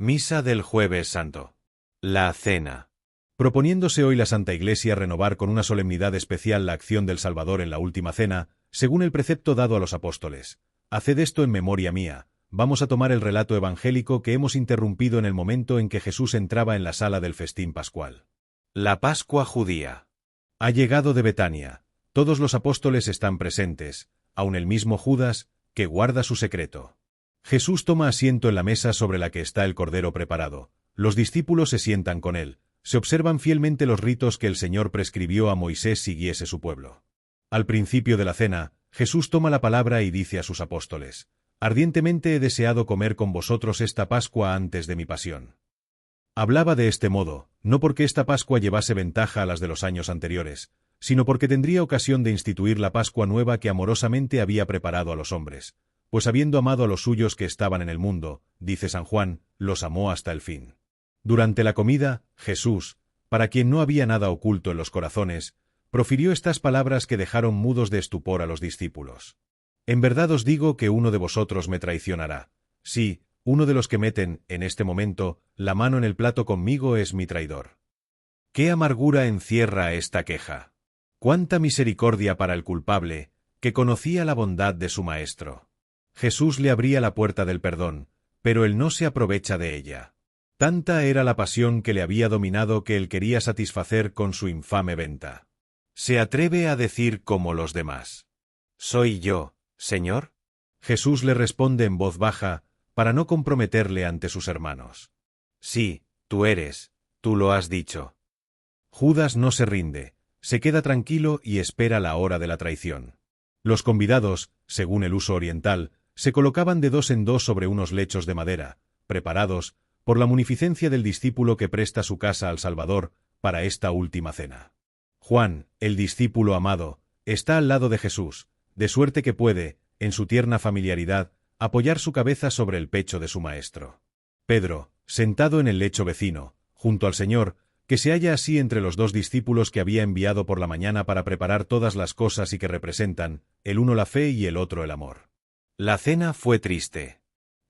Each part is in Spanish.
Misa del Jueves Santo. La Cena. Proponiéndose hoy la Santa Iglesia renovar con una solemnidad especial la acción del Salvador en la Última Cena, según el precepto dado a los apóstoles. Haced esto en memoria mía. Vamos a tomar el relato evangélico que hemos interrumpido en el momento en que Jesús entraba en la sala del festín pascual. La Pascua judía. Ha llegado de Betania. Todos los apóstoles están presentes, aun el mismo Judas, que guarda su secreto. Jesús toma asiento en la mesa sobre la que está el cordero preparado. Los discípulos se sientan con él. Se observan fielmente los ritos que el Señor prescribió a Moisés siguiese su pueblo. Al principio de la cena, Jesús toma la palabra y dice a sus apóstoles: «Ardientemente he deseado comer con vosotros esta Pascua antes de mi pasión». Hablaba de este modo, no porque esta Pascua llevase ventaja a las de los años anteriores, sino porque tendría ocasión de instituir la Pascua nueva que amorosamente había preparado a los hombres, pues habiendo amado a los suyos que estaban en el mundo, dice San Juan, los amó hasta el fin. Durante la comida, Jesús, para quien no había nada oculto en los corazones, profirió estas palabras que dejaron mudos de estupor a los discípulos. «En verdad os digo que uno de vosotros me traicionará. Sí, uno de los que meten, en este momento, la mano en el plato conmigo es mi traidor». ¿Qué amargura encierra esta queja? ¿Cuánta misericordia para el culpable, que conocía la bondad de su Maestro? Jesús le abría la puerta del perdón, pero él no se aprovecha de ella. Tanta era la pasión que le había dominado que él quería satisfacer con su infame venta. Se atreve a decir como los demás: «¿Soy yo, Señor?». Jesús le responde en voz baja, para no comprometerle ante sus hermanos: «Sí, tú eres, tú lo has dicho». Judas no se rinde, se queda tranquilo y espera la hora de la traición. Los convidados, según el uso oriental, se colocaban de dos en dos sobre unos lechos de madera, preparados, por la munificencia del discípulo que presta su casa al Salvador, para esta última cena. Juan, el discípulo amado, está al lado de Jesús, de suerte que puede, en su tierna familiaridad, apoyar su cabeza sobre el pecho de su Maestro. Pedro, sentado en el lecho vecino, junto al Señor, que se halla así entre los dos discípulos que había enviado por la mañana para preparar todas las cosas y que representan, el uno la fe y el otro el amor. La cena fue triste.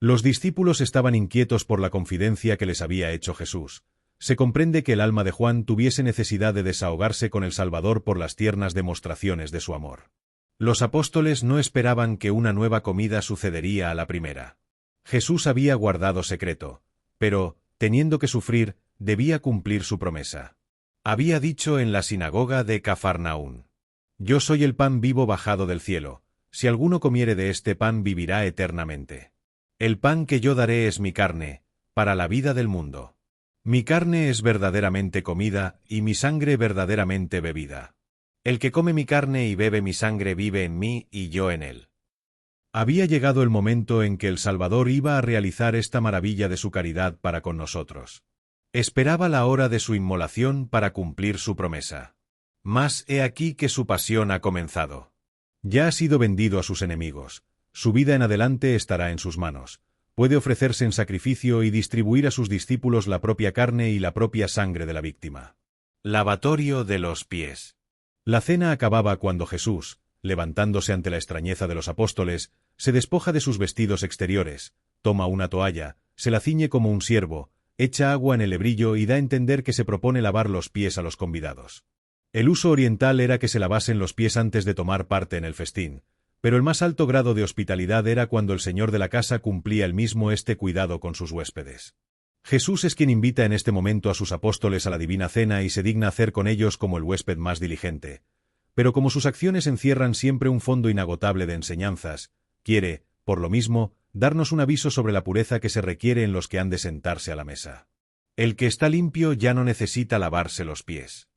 Los discípulos estaban inquietos por la confidencia que les había hecho Jesús. Se comprende que el alma de Juan tuviese necesidad de desahogarse con el Salvador por las tiernas demostraciones de su amor. Los apóstoles no esperaban que una nueva comida sucedería a la primera. Jesús había guardado secreto, pero, teniendo que sufrir, debía cumplir su promesa. Había dicho en la sinagoga de Cafarnaún: «Yo soy el pan vivo bajado del cielo. Si alguno comiere de este pan vivirá eternamente. El pan que yo daré es mi carne, para la vida del mundo. Mi carne es verdaderamente comida, y mi sangre verdaderamente bebida. El que come mi carne y bebe mi sangre vive en mí y yo en él». Había llegado el momento en que el Salvador iba a realizar esta maravilla de su caridad para con nosotros. Esperaba la hora de su inmolación para cumplir su promesa. Mas he aquí que su pasión ha comenzado. Ya ha sido vendido a sus enemigos. Su vida en adelante estará en sus manos. Puede ofrecerse en sacrificio y distribuir a sus discípulos la propia carne y la propia sangre de la víctima. Lavatorio de los pies. La cena acababa cuando Jesús, levantándose ante la extrañeza de los apóstoles, se despoja de sus vestidos exteriores, toma una toalla, se la ciñe como un siervo, echa agua en el hebrillo y da a entender que se propone lavar los pies a los convidados. El uso oriental era que se lavasen los pies antes de tomar parte en el festín, pero el más alto grado de hospitalidad era cuando el señor de la casa cumplía el mismo este cuidado con sus huéspedes. Jesús es quien invita en este momento a sus apóstoles a la divina cena y se digna hacer con ellos como el huésped más diligente. Pero como sus acciones encierran siempre un fondo inagotable de enseñanzas, quiere, por lo mismo, darnos un aviso sobre la pureza que se requiere en los que han de sentarse a la mesa. El que está limpio ya no necesita lavarse los pies.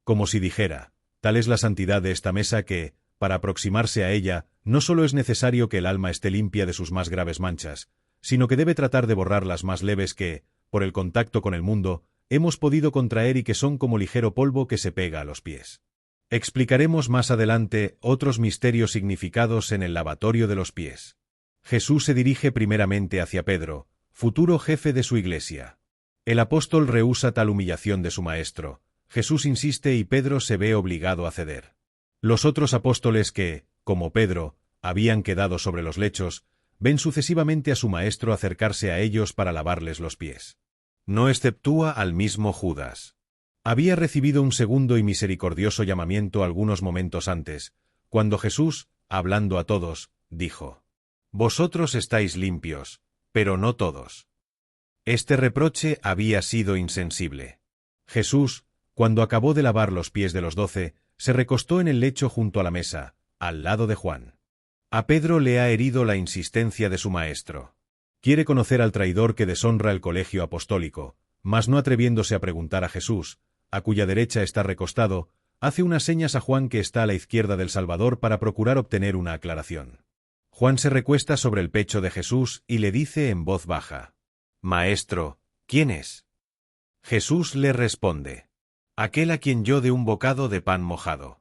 Como si dijera, tal es la santidad de esta mesa que, para aproximarse a ella, no solo es necesario que el alma esté limpia de sus más graves manchas, sino que debe tratar de borrar las más leves que, por el contacto con el mundo, hemos podido contraer y que son como ligero polvo que se pega a los pies. Explicaremos más adelante otros misterios significados en el lavatorio de los pies. Jesús se dirige primeramente hacia Pedro, futuro jefe de su iglesia. El apóstol rehúsa tal humillación de su maestro. Jesús insiste y Pedro se ve obligado a ceder. Los otros apóstoles que, como Pedro, habían quedado sobre los lechos, ven sucesivamente a su maestro acercarse a ellos para lavarles los pies. No exceptúa al mismo Judas. Había recibido un segundo y misericordioso llamamiento algunos momentos antes, cuando Jesús, hablando a todos, dijo: «Vosotros estáis limpios, pero no todos». Este reproche había sido insensible. Jesús, cuando acabó de lavar los pies de los 12, se recostó en el lecho junto a la mesa, al lado de Juan. A Pedro le ha herido la insistencia de su maestro. Quiere conocer al traidor que deshonra el colegio apostólico, mas no atreviéndose a preguntar a Jesús, a cuya derecha está recostado, hace unas señas a Juan que está a la izquierda del Salvador para procurar obtener una aclaración. Juan se recuesta sobre el pecho de Jesús y le dice en voz baja: «Maestro, ¿quién es?» Jesús le responde: «Aquel a quien yo dé un bocado de pan mojado».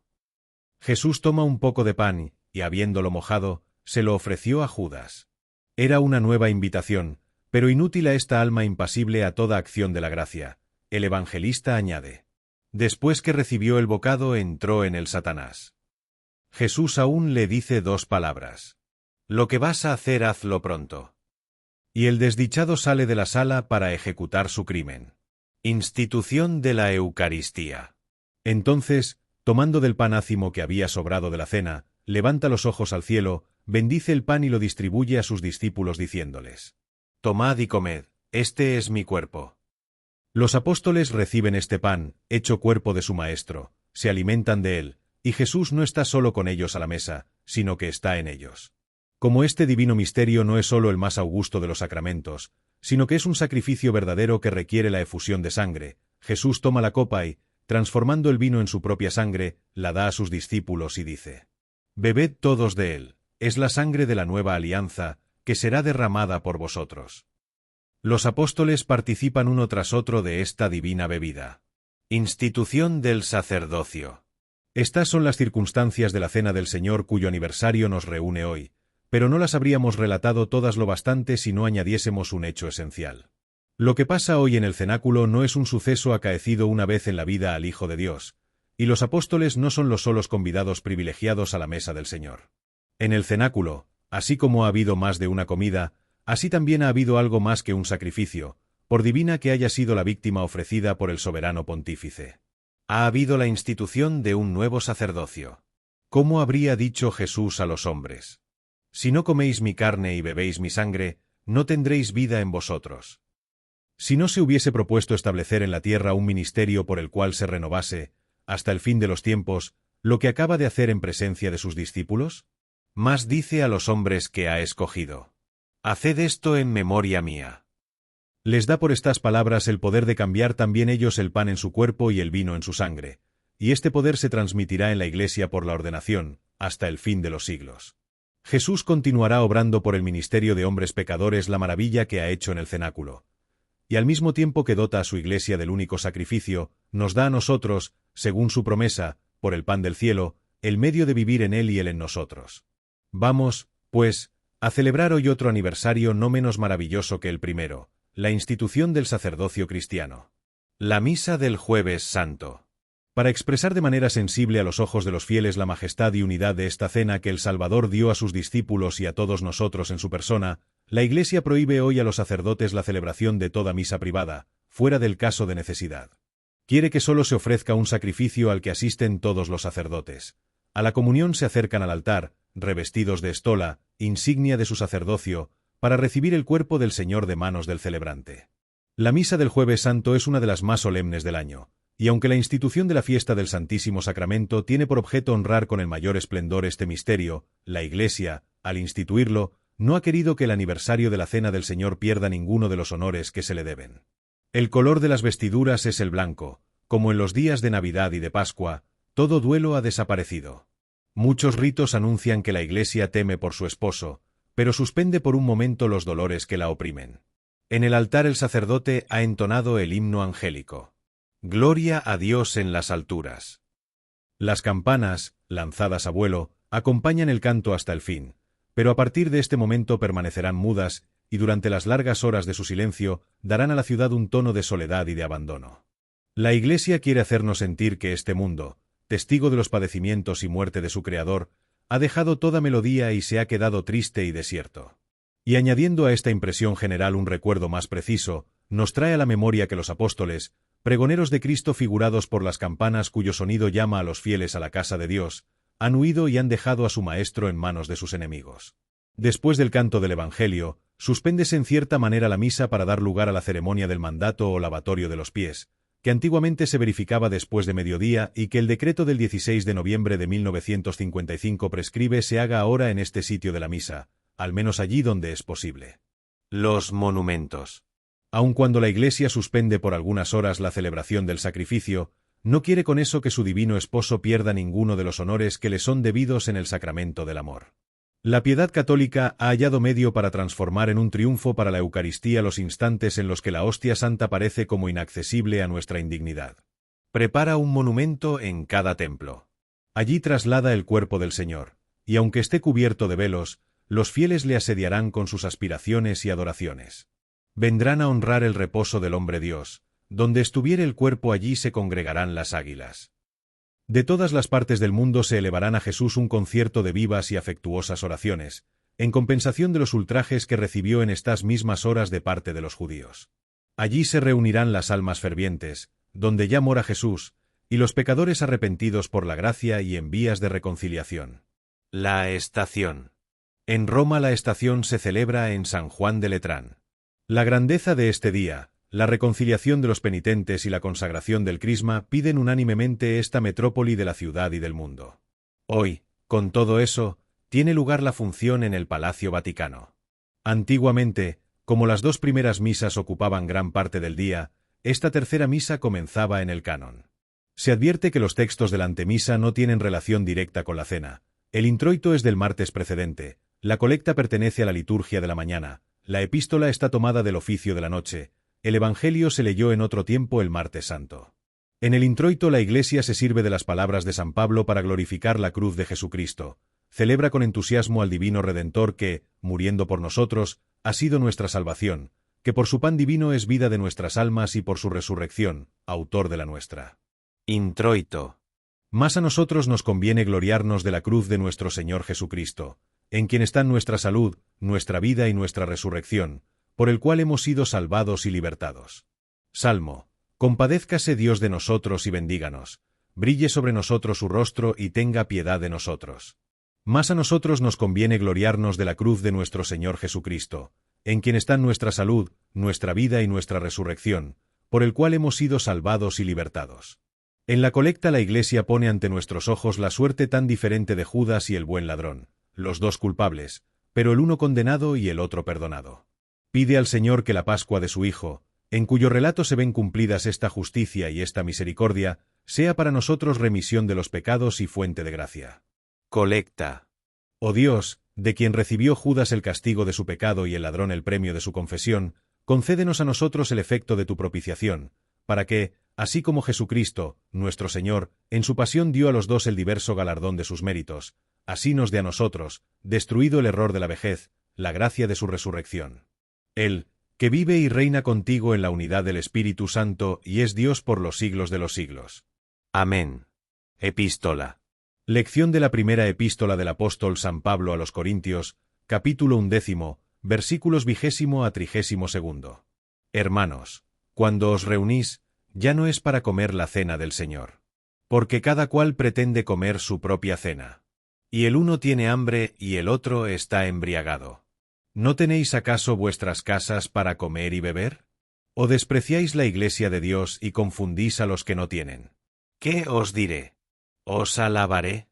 Jesús toma un poco de pan y, habiéndolo mojado, se lo ofreció a Judas. Era una nueva invitación, pero inútil a esta alma impasible a toda acción de la gracia. El evangelista añade: «Después que recibió el bocado entró en él Satanás». Jesús aún le dice 2 palabras: «Lo que vas a hacer, hazlo pronto». Y el desdichado sale de la sala para ejecutar su crimen. Institución de la Eucaristía. Entonces, tomando del pan ácimo que había sobrado de la cena, levanta los ojos al cielo, bendice el pan y lo distribuye a sus discípulos diciéndoles: «Tomad y comed, este es mi cuerpo». Los apóstoles reciben este pan, hecho cuerpo de su maestro, se alimentan de él, y Jesús no está solo con ellos a la mesa, sino que está en ellos. Como este divino misterio no es solo el más augusto de los sacramentos, sino que es un sacrificio verdadero que requiere la efusión de sangre, Jesús toma la copa y, transformando el vino en su propia sangre, la da a sus discípulos y dice: «Bebed todos de él, es la sangre de la nueva alianza, que será derramada por vosotros». Los apóstoles participan uno tras otro de esta divina bebida. Institución del sacerdocio. Estas son las circunstancias de la Cena del Señor cuyo aniversario nos reúne hoy, pero no las habríamos relatado todas lo bastante si no añadiésemos un hecho esencial. Lo que pasa hoy en el cenáculo no es un suceso acaecido una vez en la vida al Hijo de Dios, y los apóstoles no son los solos convidados privilegiados a la mesa del Señor. En el cenáculo, así como ha habido más de una comida, así también ha habido algo más que un sacrificio, por divina que haya sido la víctima ofrecida por el soberano pontífice. Ha habido la institución de un nuevo sacerdocio. ¿Cómo habría dicho Jesús a los hombres? «Si no coméis mi carne y bebéis mi sangre, no tendréis vida en vosotros». Si no se hubiese propuesto establecer en la tierra un ministerio por el cual se renovase, hasta el fin de los tiempos, lo que acaba de hacer en presencia de sus discípulos, más dice a los hombres que ha escogido: «Haced esto en memoria mía». Les da por estas palabras el poder de cambiar también ellos el pan en su cuerpo y el vino en su sangre, y este poder se transmitirá en la Iglesia por la ordenación, hasta el fin de los siglos. Jesús continuará obrando por el ministerio de hombres pecadores la maravilla que ha hecho en el cenáculo. Y al mismo tiempo que dota a su Iglesia del único sacrificio, nos da a nosotros, según su promesa, por el pan del cielo, el medio de vivir en él y él en nosotros. Vamos, pues, a celebrar hoy otro aniversario no menos maravilloso que el primero, la institución del sacerdocio cristiano. La misa del Jueves Santo. Para expresar de manera sensible a los ojos de los fieles la majestad y unidad de esta cena que el Salvador dio a sus discípulos y a todos nosotros en su persona, la Iglesia prohíbe hoy a los sacerdotes la celebración de toda misa privada, fuera del caso de necesidad. Quiere que solo se ofrezca un sacrificio al que asisten todos los sacerdotes. A la comunión se acercan al altar, revestidos de estola, insignia de su sacerdocio, para recibir el cuerpo del Señor de manos del celebrante. La misa del Jueves Santo es una de las más solemnes del año, y aunque la institución de la fiesta del Santísimo Sacramento tiene por objeto honrar con el mayor esplendor este misterio, la Iglesia, al instituirlo, no ha querido que el aniversario de la Cena del Señor pierda ninguno de los honores que se le deben. El color de las vestiduras es el blanco, como en los días de Navidad y de Pascua, todo duelo ha desaparecido. Muchos ritos anuncian que la Iglesia teme por su esposo, pero suspende por un momento los dolores que la oprimen. En el altar el sacerdote ha entonado el himno angélico. Gloria a Dios en las alturas. Las campanas, lanzadas a vuelo, acompañan el canto hasta el fin, pero a partir de este momento permanecerán mudas y durante las largas horas de su silencio darán a la ciudad un tono de soledad y de abandono. La Iglesia quiere hacernos sentir que este mundo, testigo de los padecimientos y muerte de su Creador, ha dejado toda melodía y se ha quedado triste y desierto. Y añadiendo a esta impresión general un recuerdo más preciso, nos trae a la memoria que los apóstoles, pregoneros de Cristo figurados por las campanas cuyo sonido llama a los fieles a la casa de Dios, han huido y han dejado a su Maestro en manos de sus enemigos. Después del canto del Evangelio, suspéndese en cierta manera la misa para dar lugar a la ceremonia del mandato o lavatorio de los pies, que antiguamente se verificaba después de mediodía y que el decreto del 16 de noviembre de 1955 prescribe se haga ahora en este sitio de la misa, al menos allí donde es posible. Los monumentos. Aun cuando la Iglesia suspende por algunas horas la celebración del sacrificio, no quiere con eso que su divino esposo pierda ninguno de los honores que le son debidos en el sacramento del amor. La piedad católica ha hallado medio para transformar en un triunfo para la Eucaristía los instantes en los que la hostia santa parece como inaccesible a nuestra indignidad. Prepara un monumento en cada templo. Allí traslada el cuerpo del Señor, y aunque esté cubierto de velos, los fieles le asediarán con sus aspiraciones y adoraciones. Vendrán a honrar el reposo del hombre Dios, donde estuviere el cuerpo allí se congregarán las águilas. De todas las partes del mundo se elevarán a Jesús un concierto de vivas y afectuosas oraciones, en compensación de los ultrajes que recibió en estas mismas horas de parte de los judíos. Allí se reunirán las almas fervientes, donde ya mora Jesús, y los pecadores arrepentidos por la gracia y en vías de reconciliación. La estación. En Roma la estación se celebra en San Juan de Letrán. La grandeza de este día, la reconciliación de los penitentes y la consagración del crisma piden unánimemente esta metrópoli de la ciudad y del mundo. Hoy, con todo eso, tiene lugar la función en el Palacio Vaticano. Antiguamente, como las dos primeras misas ocupaban gran parte del día, esta tercera misa comenzaba en el canon. Se advierte que los textos de la antemisa no tienen relación directa con la cena. El introito es del martes precedente, la colecta pertenece a la liturgia de la mañana, la epístola está tomada del oficio de la noche, el Evangelio se leyó en otro tiempo el martes santo. En el introito la Iglesia se sirve de las palabras de San Pablo para glorificar la cruz de Jesucristo, celebra con entusiasmo al divino Redentor que, muriendo por nosotros, ha sido nuestra salvación, que por su pan divino es vida de nuestras almas y por su resurrección, autor de la nuestra. Introito. Más a nosotros nos conviene gloriarnos de la cruz de nuestro Señor Jesucristo, en quien están nuestra salud, nuestra vida y nuestra resurrección, por el cual hemos sido salvados y libertados. Salmo. Compadézcase Dios de nosotros y bendíganos, brille sobre nosotros su rostro y tenga piedad de nosotros. Más a nosotros nos conviene gloriarnos de la cruz de nuestro Señor Jesucristo, en quien están nuestra salud, nuestra vida y nuestra resurrección, por el cual hemos sido salvados y libertados. En la colecta la Iglesia pone ante nuestros ojos la suerte tan diferente de Judas y el buen ladrón, los dos culpables, pero el uno condenado y el otro perdonado. Pide al Señor que la Pascua de su Hijo, en cuyo relato se ven cumplidas esta justicia y esta misericordia, sea para nosotros remisión de los pecados y fuente de gracia. Colecta. Oh Dios, de quien recibió Judas el castigo de su pecado y el ladrón el premio de su confesión, concédenos a nosotros el efecto de tu propiciación, para que, así como Jesucristo, nuestro Señor, en su pasión dio a los dos el diverso galardón de sus méritos, así nos dé a nosotros, destruido el error de la vejez, la gracia de su resurrección. Él, que vive y reina contigo en la unidad del Espíritu Santo y es Dios por los siglos de los siglos. Amén. Epístola. Lección de la primera epístola del apóstol San Pablo a los Corintios, capítulo 11, versículos 20 a 32. Hermanos, cuando os reunís, ya no es para comer la cena del Señor. Porque cada cual pretende comer su propia cena. Y el uno tiene hambre y el otro está embriagado. ¿No tenéis acaso vuestras casas para comer y beber? ¿O despreciáis la iglesia de Dios y confundís a los que no tienen? ¿Qué os diré? ¿Os alabaré?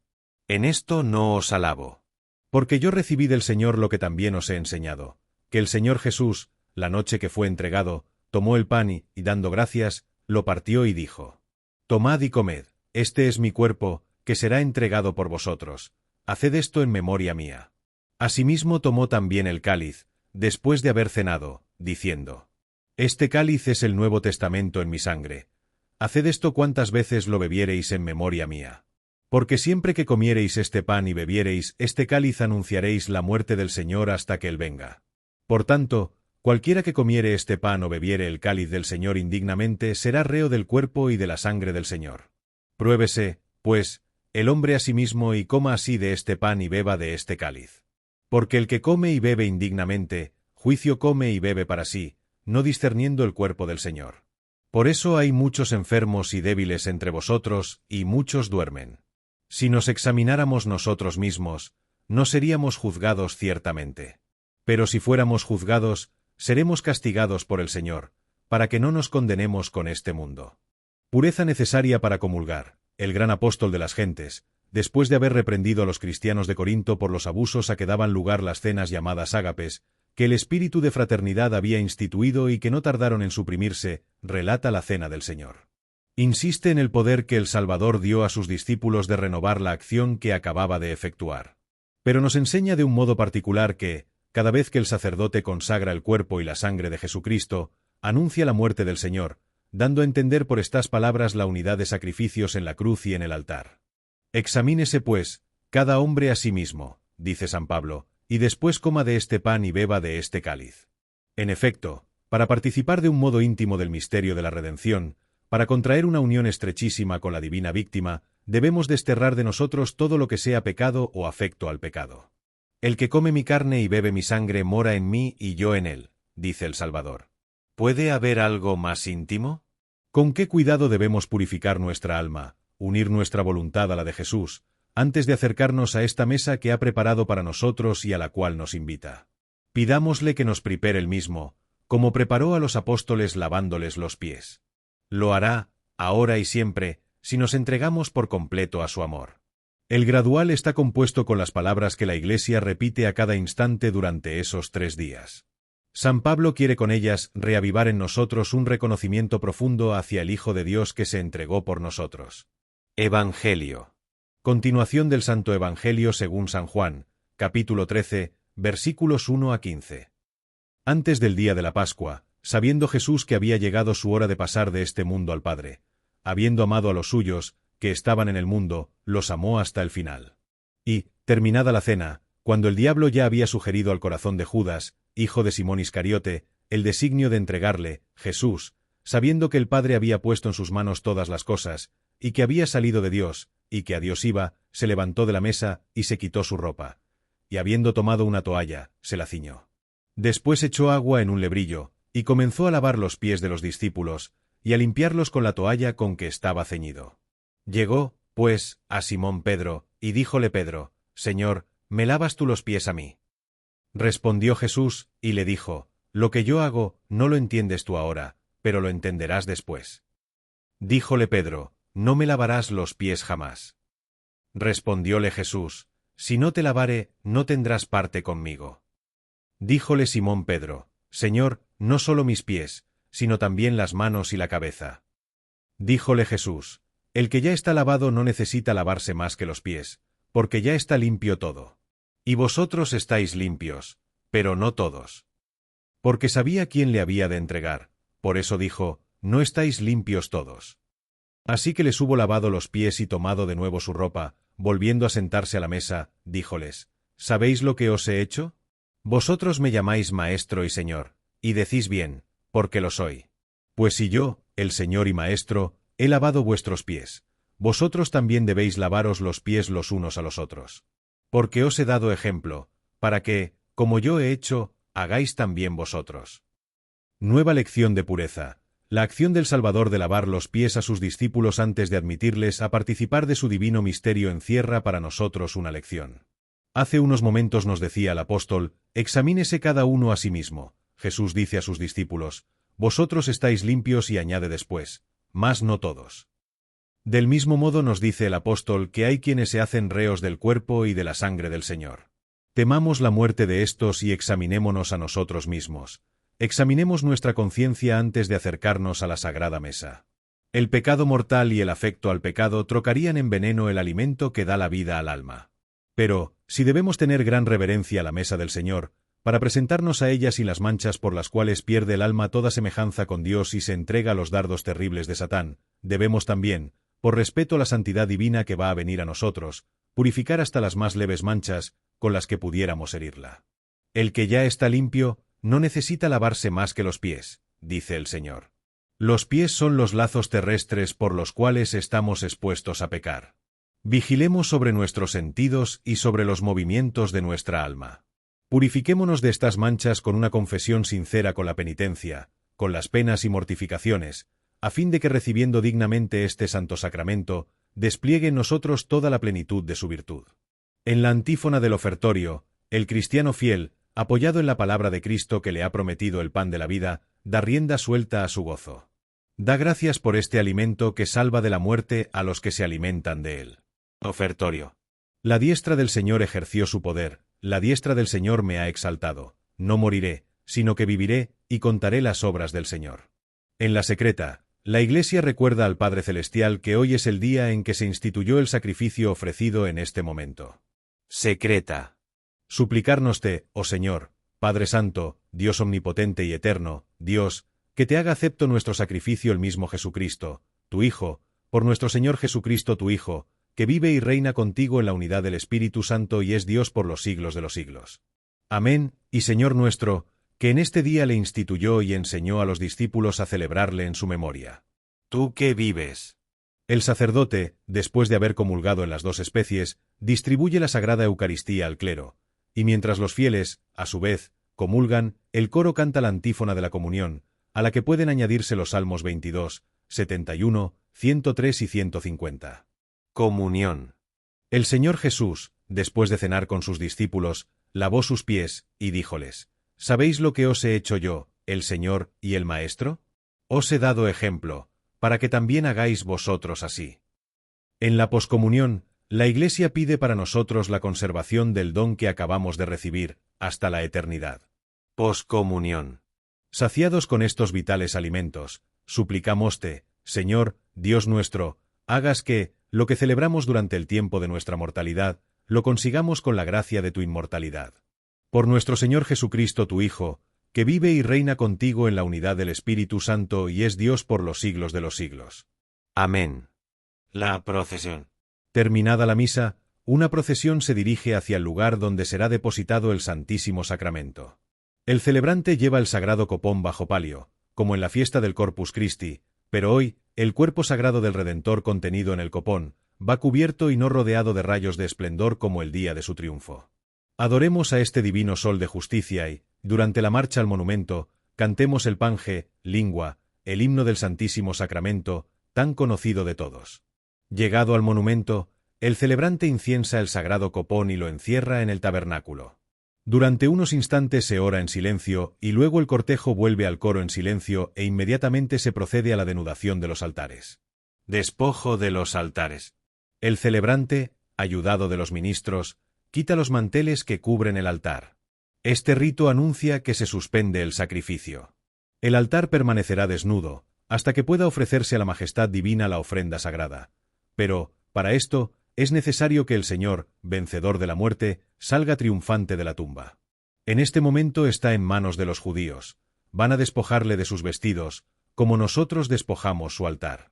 En esto no os alabo. Porque yo recibí del Señor lo que también os he enseñado, que el Señor Jesús, la noche que fue entregado, tomó el pan y, dando gracias, lo partió y dijo: Tomad y comed, este es mi cuerpo, que será entregado por vosotros. Haced esto en memoria mía. Asimismo tomó también el cáliz, después de haber cenado, diciendo: Este cáliz es el Nuevo Testamento en mi sangre. Haced esto cuantas veces lo bebiereis en memoria mía. Porque siempre que comiereis este pan y bebiereis este cáliz anunciaréis la muerte del Señor hasta que Él venga. Por tanto, cualquiera que comiere este pan o bebiere el cáliz del Señor indignamente será reo del cuerpo y de la sangre del Señor. Pruébese, pues, el hombre a sí mismo y coma así de este pan y beba de este cáliz. Porque el que come y bebe indignamente, juicio come y bebe para sí, no discerniendo el cuerpo del Señor. Por eso hay muchos enfermos y débiles entre vosotros, y muchos duermen. Si nos examináramos nosotros mismos, no seríamos juzgados ciertamente. Pero si fuéramos juzgados, seremos castigados por el Señor, para que no nos condenemos con este mundo. Pureza necesaria para comulgar. El gran apóstol de las gentes, después de haber reprendido a los cristianos de Corinto por los abusos a que daban lugar las cenas llamadas ágapes, que el espíritu de fraternidad había instituido y que no tardaron en suprimirse, relata la cena del Señor. Insiste en el poder que el Salvador dio a sus discípulos de renovar la acción que acababa de efectuar. Pero nos enseña de un modo particular que, cada vez que el sacerdote consagra el cuerpo y la sangre de Jesucristo, anuncia la muerte del Señor, dando a entender por estas palabras la unidad de sacrificios en la cruz y en el altar. Examínese, pues, cada hombre a sí mismo, dice San Pablo, y después coma de este pan y beba de este cáliz. En efecto, para participar de un modo íntimo del misterio de la redención, para contraer una unión estrechísima con la divina víctima, debemos desterrar de nosotros todo lo que sea pecado o afecto al pecado. El que come mi carne y bebe mi sangre mora en mí y yo en él, dice el Salvador. ¿Puede haber algo más íntimo? ¿Con qué cuidado debemos purificar nuestra alma, unir nuestra voluntad a la de Jesús, antes de acercarnos a esta mesa que ha preparado para nosotros y a la cual nos invita? Pidámosle que nos prepare él mismo, como preparó a los apóstoles lavándoles los pies. Lo hará, ahora y siempre, si nos entregamos por completo a su amor. El gradual está compuesto con las palabras que la Iglesia repite a cada instante durante esos 3 días. San Pablo quiere con ellas reavivar en nosotros un reconocimiento profundo hacia el Hijo de Dios que se entregó por nosotros. Evangelio. Continuación del Santo Evangelio según San Juan, capítulo 13, versículos 1 a 15. Antes del día de la Pascua, sabiendo Jesús que había llegado su hora de pasar de este mundo al Padre, habiendo amado a los suyos, que estaban en el mundo, los amó hasta el final. Y, terminada la cena, cuando el diablo ya había sugerido al corazón de Judas, hijo de Simón Iscariote, el designio de entregarle, Jesús, sabiendo que el Padre había puesto en sus manos todas las cosas, y que había salido de Dios, y que a Dios iba, se levantó de la mesa, y se quitó su ropa. Y habiendo tomado una toalla, se la ciñó. Después echó agua en un lebrillo, y comenzó a lavar los pies de los discípulos, y a limpiarlos con la toalla con que estaba ceñido. Llegó, pues, a Simón Pedro, y díjole Pedro, Señor, ¿me lavas tú los pies a mí? Respondió Jesús, y le dijo, Lo que yo hago, no lo entiendes tú ahora, pero lo entenderás después. Díjole Pedro, No me lavarás los pies jamás. Respondióle Jesús, Si no te lavare, no tendrás parte conmigo. Díjole Simón Pedro, Señor, no solo mis pies, sino también las manos y la cabeza. Díjole Jesús, El que ya está lavado no necesita lavarse más que los pies, porque ya está limpio todo. Y vosotros estáis limpios, pero no todos. Porque sabía quién le había de entregar, por eso dijo, No estáis limpios todos. Así que les hubo lavado los pies y tomado de nuevo su ropa, volviendo a sentarse a la mesa, díjoles, ¿Sabéis lo que os he hecho? Vosotros me llamáis Maestro y Señor, y decís bien, porque lo soy. Pues si yo, el Señor y Maestro, he lavado vuestros pies, vosotros también debéis lavaros los pies los unos a los otros. Porque os he dado ejemplo, para que, como yo he hecho, hagáis también vosotros. Nueva lección de pureza. La acción del Salvador de lavar los pies a sus discípulos antes de admitirles a participar de su divino misterio encierra para nosotros una lección. Hace unos momentos nos decía el apóstol, examínese cada uno a sí mismo. Jesús dice a sus discípulos, vosotros estáis limpios y añade después, mas no todos. Del mismo modo nos dice el apóstol que hay quienes se hacen reos del cuerpo y de la sangre del Señor. Temamos la muerte de estos y examinémonos a nosotros mismos. Examinemos nuestra conciencia antes de acercarnos a la sagrada mesa. El pecado mortal y el afecto al pecado trocarían en veneno el alimento que da la vida al alma. Pero, si debemos tener gran reverencia a la mesa del Señor, para presentarnos a ella sin las manchas por las cuales pierde el alma toda semejanza con Dios y se entrega a los dardos terribles de Satán, debemos también, por respeto a la santidad divina que va a venir a nosotros, purificar hasta las más leves manchas con las que pudiéramos herirla. El que ya está limpio, no necesita lavarse más que los pies, dice el Señor. Los pies son los lazos terrestres por los cuales estamos expuestos a pecar. Vigilemos sobre nuestros sentidos y sobre los movimientos de nuestra alma. Purifiquémonos de estas manchas con una confesión sincera con la penitencia, con las penas y mortificaciones, a fin de que recibiendo dignamente este santo sacramento, despliegue en nosotros toda la plenitud de su virtud. En la antífona del ofertorio, el cristiano fiel, apoyado en la palabra de Cristo que le ha prometido el pan de la vida, da rienda suelta a su gozo. Da gracias por este alimento que salva de la muerte a los que se alimentan de él. Ofertorio. La diestra del Señor ejerció su poder, la diestra del Señor me ha exaltado. No moriré, sino que viviré, y contaré las obras del Señor. En la secreta, la Iglesia recuerda al Padre Celestial que hoy es el día en que se instituyó el sacrificio ofrecido en este momento. Secreta. Suplicárnoste, oh Señor, Padre Santo, Dios omnipotente y eterno, Dios, que te haga acepto nuestro sacrificio el mismo Jesucristo, tu Hijo, por nuestro Señor Jesucristo tu Hijo, que vive y reina contigo en la unidad del Espíritu Santo y es Dios por los siglos de los siglos. Amén, y Señor nuestro, que en este día le instituyó y enseñó a los discípulos a celebrarle en su memoria. Tú que vives. El sacerdote, después de haber comulgado en las dos especies, distribuye la Sagrada Eucaristía al clero, y mientras los fieles, a su vez, comulgan, el coro canta la antífona de la comunión, a la que pueden añadirse los salmos 22, 71, 103 y 150. Comunión. El Señor Jesús, después de cenar con sus discípulos, lavó sus pies, y díjoles: ¿Sabéis lo que os he hecho yo, el Señor y el Maestro? Os he dado ejemplo, para que también hagáis vosotros así. En la poscomunión, la Iglesia pide para nosotros la conservación del don que acabamos de recibir, hasta la eternidad. Poscomunión. Saciados con estos vitales alimentos, suplicámoste, Señor, Dios nuestro, hagas que, lo que celebramos durante el tiempo de nuestra mortalidad, lo consigamos con la gracia de tu inmortalidad. Por nuestro Señor Jesucristo tu Hijo, que vive y reina contigo en la unidad del Espíritu Santo y es Dios por los siglos de los siglos. Amén. La procesión. Terminada la misa, una procesión se dirige hacia el lugar donde será depositado el Santísimo Sacramento. El celebrante lleva el sagrado copón bajo palio, como en la fiesta del Corpus Christi, pero hoy, el cuerpo sagrado del Redentor contenido en el copón, va cubierto y no rodeado de rayos de esplendor como el día de su triunfo. Adoremos a este divino sol de justicia y, durante la marcha al monumento, cantemos el Pange, Lingua, el himno del Santísimo Sacramento, tan conocido de todos. Llegado al monumento, el celebrante inciensa el sagrado copón y lo encierra en el tabernáculo. Durante unos instantes se ora en silencio y luego el cortejo vuelve al coro en silencio e inmediatamente se procede a la denudación de los altares. Despojo de los altares. El celebrante, ayudado de los ministros, quita los manteles que cubren el altar. Este rito anuncia que se suspende el sacrificio. El altar permanecerá desnudo, hasta que pueda ofrecerse a la majestad divina la ofrenda sagrada. Pero, para esto, es necesario que el Señor, vencedor de la muerte, salga triunfante de la tumba. En este momento está en manos de los judíos. Van a despojarle de sus vestidos, como nosotros despojamos su altar.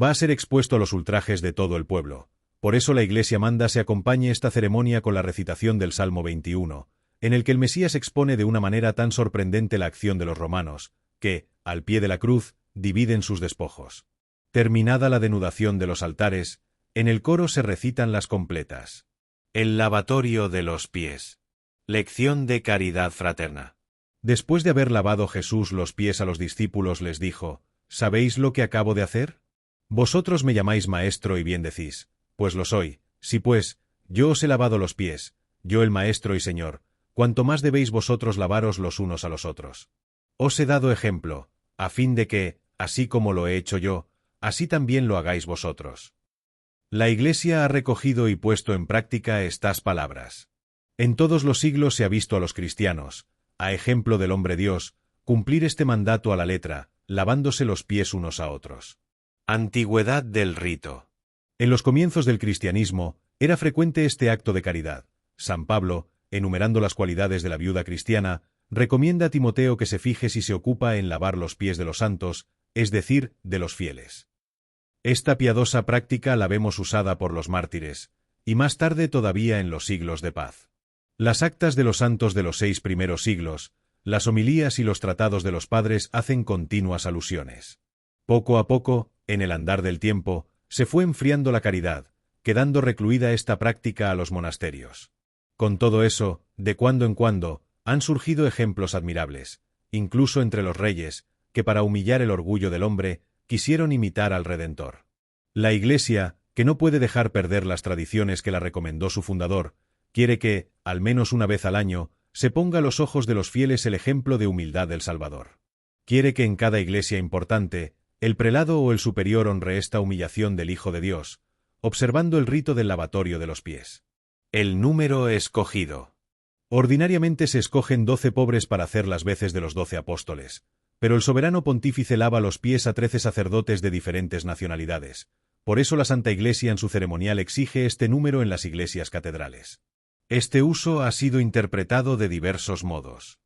Va a ser expuesto a los ultrajes de todo el pueblo. Por eso la Iglesia manda se acompañe esta ceremonia con la recitación del Salmo 21, en el que el Mesías expone de una manera tan sorprendente la acción de los romanos, que, al pie de la cruz, dividen sus despojos. Terminada la denudación de los altares, en el coro se recitan las completas. El lavatorio de los pies. Lección de caridad fraterna. Después de haber lavado Jesús los pies a los discípulos les dijo: ¿Sabéis lo que acabo de hacer? Vosotros me llamáis maestro y bien decís, pues lo soy. Si pues, yo os he lavado los pies, yo el maestro y Señor, cuanto más debéis vosotros lavaros los unos a los otros. Os he dado ejemplo, a fin de que, así como lo he hecho yo, así también lo hagáis vosotros. La Iglesia ha recogido y puesto en práctica estas palabras. En todos los siglos se ha visto a los cristianos, a ejemplo del hombre Dios, cumplir este mandato a la letra, lavándose los pies unos a otros. Antigüedad del rito. En los comienzos del cristianismo, era frecuente este acto de caridad. San Pablo, enumerando las cualidades de la viuda cristiana, recomienda a Timoteo que se fije si se ocupa en lavar los pies de los santos, es decir, de los fieles. Esta piadosa práctica la vemos usada por los mártires, y más tarde todavía en los siglos de paz. Las actas de los santos de los 6 primeros siglos, las homilías y los tratados de los padres hacen continuas alusiones. Poco a poco, en el andar del tiempo, se fue enfriando la caridad, quedando recluida esta práctica a los monasterios. Con todo eso, de cuando en cuando, han surgido ejemplos admirables, incluso entre los reyes, que para humillar el orgullo del hombre, quisieron imitar al Redentor. La Iglesia, que no puede dejar perder las tradiciones que la recomendó su fundador, quiere que, al menos una vez al año, se ponga a los ojos de los fieles el ejemplo de humildad del Salvador. Quiere que en cada iglesia importante, el prelado o el superior honre esta humillación del Hijo de Dios, observando el rito del lavatorio de los pies. El número escogido. Ordinariamente se escogen 12 pobres para hacer las veces de los 12 apóstoles, pero el soberano pontífice lava los pies a 13 sacerdotes de diferentes nacionalidades. Por eso la Santa Iglesia en su ceremonial exige este número en las iglesias catedrales. Este uso ha sido interpretado de diversos modos.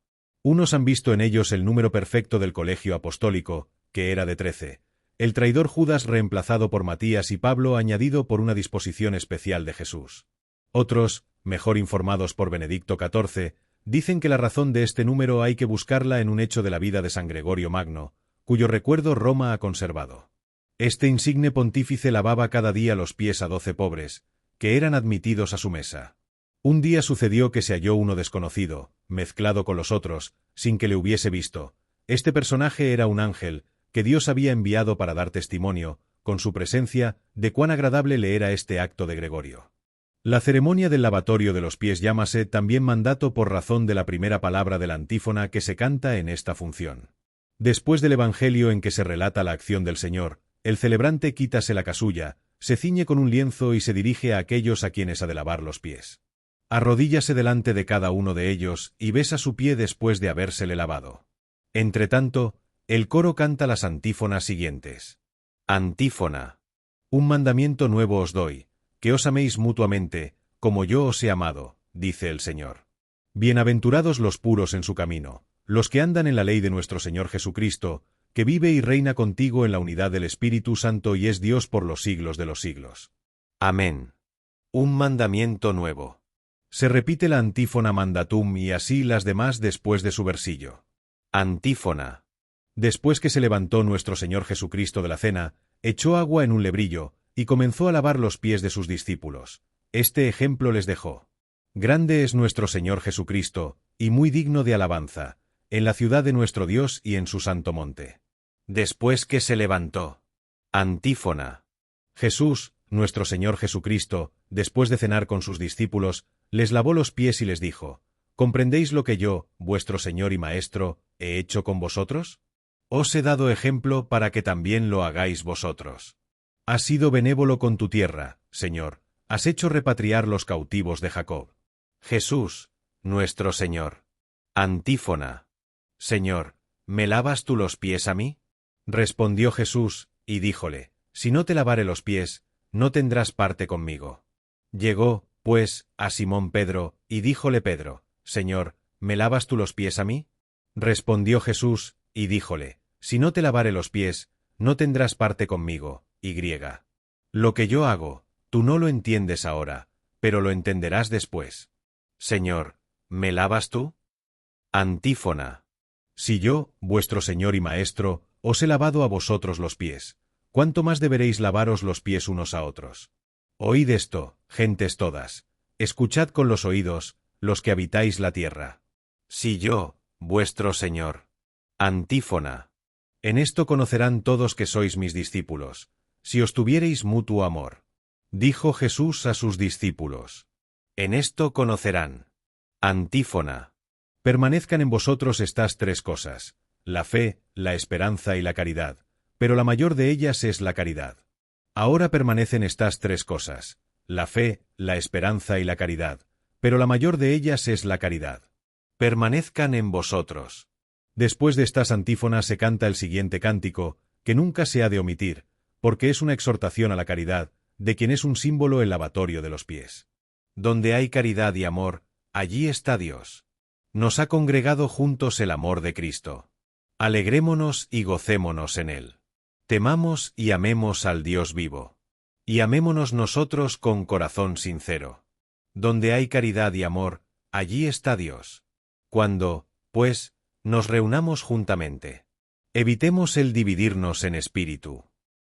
Unos han visto en ellos el número perfecto del colegio apostólico, que era de 13, el traidor Judas reemplazado por Matías y Pablo añadido por una disposición especial de Jesús. Otros, mejor informados por Benedicto XIV, dicen que la razón de este número hay que buscarla en un hecho de la vida de San Gregorio Magno, cuyo recuerdo Roma ha conservado. Este insigne pontífice lavaba cada día los pies a 12 pobres, que eran admitidos a su mesa. Un día sucedió que se halló uno desconocido, mezclado con los otros, sin que le hubiese visto. Este personaje era un ángel, que Dios había enviado para dar testimonio, con su presencia, de cuán agradable le era este acto de Gregorio. La ceremonia del lavatorio de los pies llámase también mandato por razón de la primera palabra de la antífona que se canta en esta función. Después del Evangelio en que se relata la acción del Señor, el celebrante quítase la casulla, se ciñe con un lienzo y se dirige a aquellos a quienes ha de lavar los pies. Arrodíllase delante de cada uno de ellos y besa su pie después de habérsele lavado. Entretanto, el coro canta las antífonas siguientes. Antífona. Un mandamiento nuevo os doy, que os améis mutuamente, como yo os he amado, dice el Señor. Bienaventurados los puros en su camino, los que andan en la ley de nuestro Señor Jesucristo, que vive y reina contigo en la unidad del Espíritu Santo y es Dios por los siglos de los siglos. Amén. Un mandamiento nuevo. Se repite la antífona mandatum y así las demás después de su versillo. Antífona. Después que se levantó nuestro Señor Jesucristo de la cena, echó agua en un lebrillo, y comenzó a lavar los pies de sus discípulos. Este ejemplo les dejó. Grande es nuestro Señor Jesucristo, y muy digno de alabanza, en la ciudad de nuestro Dios y en su santo monte. Después que se levantó. Antífona. Jesús, nuestro Señor Jesucristo, después de cenar con sus discípulos, les lavó los pies y les dijo, ¿comprendéis lo que yo, vuestro Señor y Maestro, he hecho con vosotros? Os he dado ejemplo para que también lo hagáis vosotros. Has sido benévolo con tu tierra, Señor, has hecho repatriar los cautivos de Jacob. Jesús, nuestro Señor. Antífona. Señor, ¿me lavas tú los pies a mí? Respondió Jesús, y díjole, si no te lavare los pies, no tendrás parte conmigo. Llegó, pues, a Simón Pedro, y díjole Pedro, Señor, ¿me lavas tú los pies a mí? Respondió Jesús, y díjole, si no te lavare los pies, no tendrás parte conmigo, y griega. Lo que yo hago, tú no lo entiendes ahora, pero lo entenderás después. Señor, ¿me lavas tú? Antífona. Si yo, vuestro Señor y Maestro, os he lavado a vosotros los pies, ¿cuánto más deberéis lavaros los pies unos a otros? Oíd esto, gentes todas, escuchad con los oídos, los que habitáis la tierra. Si yo, vuestro Señor. Antífona. En esto conocerán todos que sois mis discípulos, si os tuviereis mutuo amor. Dijo Jesús a sus discípulos. En esto conocerán. Antífona. Permanezcan en vosotros estas tres cosas, la fe, la esperanza y la caridad, pero la mayor de ellas es la caridad. Ahora permanecen estas tres cosas, la fe, la esperanza y la caridad, pero la mayor de ellas es la caridad. Permanezcan en vosotros. Después de estas antífonas se canta el siguiente cántico, que nunca se ha de omitir, porque es una exhortación a la caridad, de quien es un símbolo el lavatorio de los pies. Donde hay caridad y amor, allí está Dios. Nos ha congregado juntos el amor de Cristo. Alegrémonos y gocémonos en él. Temamos y amemos al Dios vivo. Y amémonos nosotros con corazón sincero. Donde hay caridad y amor, allí está Dios. Cuando, pues, nos reunamos juntamente. Evitemos el dividirnos en espíritu.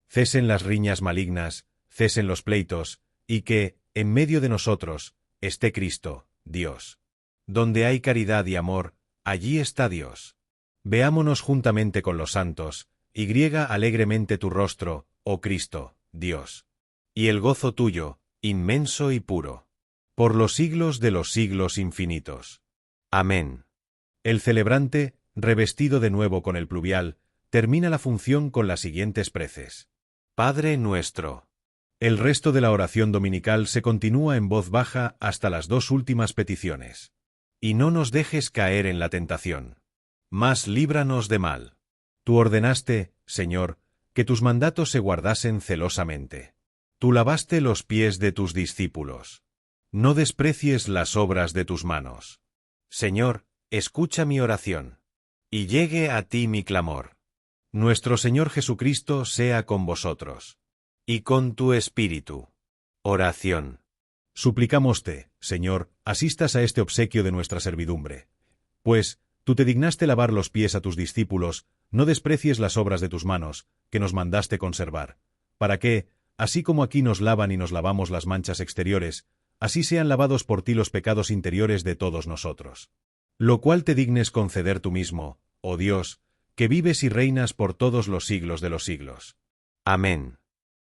Cesen las riñas malignas, cesen los pleitos, y que, en medio de nosotros, esté Cristo, Dios. Donde hay caridad y amor, allí está Dios. Veámonos juntamente con los santos, y griega alegremente tu rostro, oh Cristo, Dios. Y el gozo tuyo, inmenso y puro. Por los siglos de los siglos infinitos. Amén. El celebrante, revestido de nuevo con el pluvial, termina la función con las siguientes preces. Padre nuestro. El resto de la oración dominical se continúa en voz baja hasta las dos últimas peticiones. Y no nos dejes caer en la tentación. Mas líbranos de mal. Tú ordenaste, Señor, que tus mandatos se guardasen celosamente. Tú lavaste los pies de tus discípulos. No desprecies las obras de tus manos. Señor, escucha mi oración. Y llegue a ti mi clamor. Nuestro Señor Jesucristo sea con vosotros. Y con tu espíritu. Oración. Suplicámoste, Señor, asistas a este obsequio de nuestra servidumbre. Pues, tú te dignaste lavar los pies a tus discípulos, no desprecies las obras de tus manos, que nos mandaste conservar, para que, así como aquí nos lavan y nos lavamos las manchas exteriores, así sean lavados por ti los pecados interiores de todos nosotros. Lo cual te dignes conceder tú mismo, oh Dios, que vives y reinas por todos los siglos de los siglos. Amén.